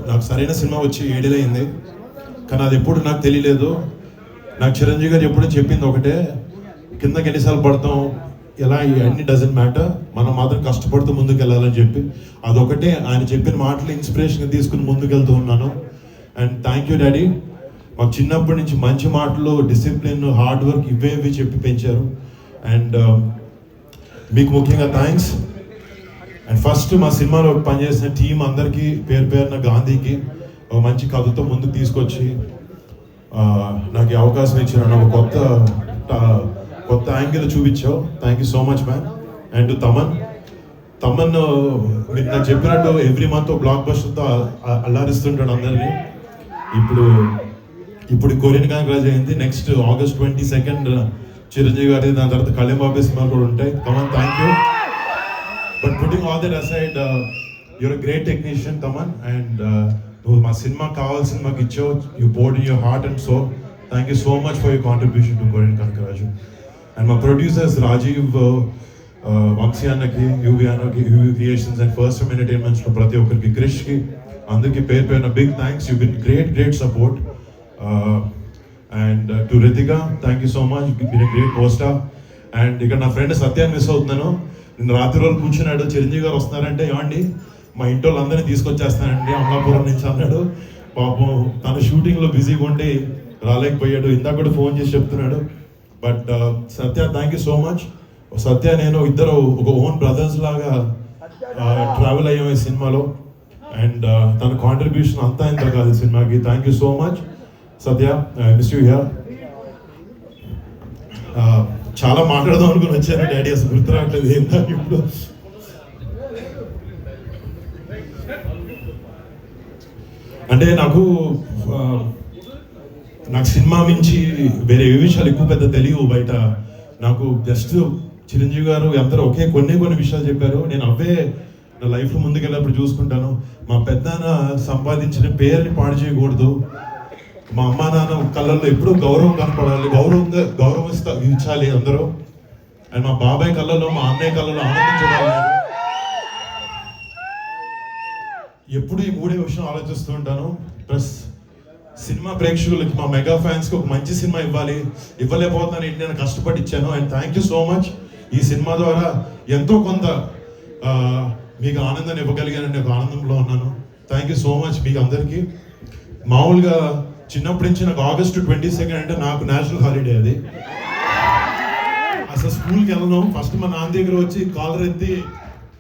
నాకు సరైన సినిమా వచ్చి 7 ఏళ్ళు అయింది, కానీ అది ఎప్పుడు నాకు తెలియలేదు. నాకు చిరంజీవి గారు ఎప్పుడూ చెప్పింది ఒకటే, కిందకి ఎన్నిసార్లు పడతాం ఎలా ఇవన్నీ డజంట్ మ్యాటర్, మనం మాత్రం కష్టపడుతూ ముందుకు వెళ్ళాలని చెప్పి అదొకటే ఆయన చెప్పిన మాటలు ఇన్స్పిరేషన్ తీసుకుని ముందుకు వెళ్తూ ఉన్నాను. అండ్ థ్యాంక్ యూ డాడీ, మాకు చిన్నప్పటి నుంచి మంచి మాటలు, డిసిప్లిన్, హార్డ్ వర్క్ ఇవే చెప్పి పెంచారు. అండ్ మీకు ముఖ్యంగా థ్యాంక్స్. అండ్ ఫస్ట్ మా సినిమాలో పనిచేసిన టీం అందరికీ పేరున గాంధీకి ఒక మంచి కథతో ముందుకు తీసుకొచ్చి నాకు ఈ అవకాశం ఇచ్చిన ఒక కొత్త యాంగిల్ చూపించావు. Thank you so much man. And Thaman మీరు నాకు చెప్పినట్టు ఎవ్రీ మంత్ బ్లాక్ బస్టర్తో అల్లారిస్తుంటాడు అందరినీ. ఇప్పుడు కొరియన్ కాంగ్రాజ్ అయింది, నెక్స్ట్ August 22 చిరంజీవి గారి, దాని తర్వాత కళ్యాణ్ బాబు సినిమాలు కూడా ఉంటాయి. Thaman thank you. But putting all that aside, your a great technician Thaman. And నువ్వు మా సినిమాకి కావాల్సిన మాకు ఇచ్చావు. You poured in your heart and soul. Thank you so much for your contribution to కొరియన్ కాంగ్రాజ్. అండ్ మా ప్రొడ్యూసర్స్ రాజీవ్, వంశీ అన్నకి, యూవి అన్నకి, UV creations and first time ఎంటర్టైన్మెంట్స్లో ప్రతి ఒక్కరికి, క్రిష్కి, అందరికీ పేరున big thanks. You been great support. And to Ritika, thank you so much, been great poster. And ఇక్కడ నా ఫ్రెండ్ సత్యాన్ని మిస్ అవుతున్నాను. నిన్న రాత్రి రోజు కూర్చున్నాడు, చిరంజీవి గారు వస్తున్నారంటే ఏమండి మా ఇంటి వాళ్ళందరినీ తీసుకొచ్చేస్తానండి అమలాపురం నుంచి అన్నాడు. పాపం తన షూటింగ్లో బిజీగా ఉండి రాలేకపోయాడు. ఇందాక కూడా ఫోన్ చేసి చెప్తున్నాడు. But Satya, thank you so much. Satya నేను ఇద్దరు ఒక ఓన్ బ్రదర్స్ లాగా ట్రావెల్ అయ్యాం ఈ సినిమాలో. అండ్ తన కాంట్రిబ్యూషన్ అంతా ఇంత కాదు సినిమాకి. Thank you so much Satya, I miss you here. చాలా మాట్లాడదాం అనుకుని వచ్చాను డాడీ, అసలు గుర్తు రావట్లేదు ఏంటో ఇప్పుడు. అంటే నాకు సినిమా నుంచి వేరే ఏ విషయాలు ఎక్కువ పెద్ద తెలియవు బయట. నాకు జస్ట్ చిరంజీవి గారు అందరూ కొన్ని విషయాలు చెప్పారు. నేను అవే నా లైఫ్లో ముందుకెళ్ళినప్పుడు చూసుకుంటాను. మా పెద్దనాన్న సంపాదించిన పేరుని పాడు చేయకూడదు, మా అమ్మా నాన్న కళ్ళల్లో ఎప్పుడూ గౌరవం కనపడాలి, గౌరవం ఇచ్చాలి అందరూ. అండ్ మా బాబాయ్ కళ్ళలో, మా అన్నయ్య కళ్ళలో ఆనందం చూడాలి. ఎప్పుడు ఈ 3 విషయం ఆలోచిస్తూ ఉంటాను. ప్లస్ సినిమా ప్రేక్షకులకి, మా మెగా ఫ్యాన్స్కి ఒక మంచి సినిమా ఇవ్వలేకపోతున్నాను, నేను కష్టపడి ఇచ్చాను. And thank you so much. ఈ సినిమా ద్వారా ఎంతో కొంత మీకు ఆనందాన్ని ఇవ్వగలిగానని ఒక ఆనందంలో ఉన్నాను. థ్యాంక్ యూ సో మచ్ మీకు అందరికీ. మామూలుగా చిన్నప్పటి నుంచి నాకు August 22 అంటే నాకు నేషనల్ హాలిడే. అది అసలు స్కూల్కి వెళ్ళను. ఫస్ట్ మా నాన్న దగ్గర వచ్చి కాలర్ ఎత్తి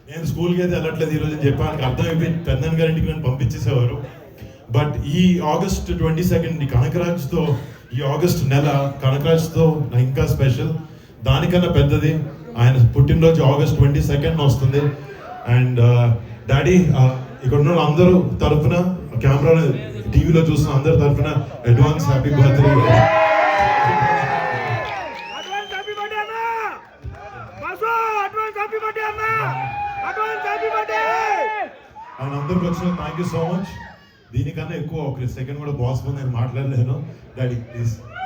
నేను స్కూల్కి అయితే వెళ్ళట్లేదు ఈరోజు అని చెప్పాను. అర్థమైపోయి పెద్దన్న గారింటికి నన్ను పంపించేసేవారు. బట్ ఈ August 22 కనకరాజ్తో, ఈ ఆగస్ట్ నెల కనకరాజ్తో ఇంకా స్పెషల్. దానికన్నా పెద్దది ఆయన పుట్టినరోజు August 22 వస్తుంది. అండ్ డాడీ, ఇక్కడ ఉన్న అందరూ తరఫున, కెమెరాలో టీవీలో చూసిన అందరి తరఫున అడ్వాన్స్ హ్యాపీ బర్త్డే. అండ్ అందరికి వచ్చిన థ్యాంక్ యూ సో మచ్. దీనికన్నా ఎక్కువ ఒక సెకండ్ కూడా బాస్ ముందు నేను మాట్లాడలేను. Daddy please.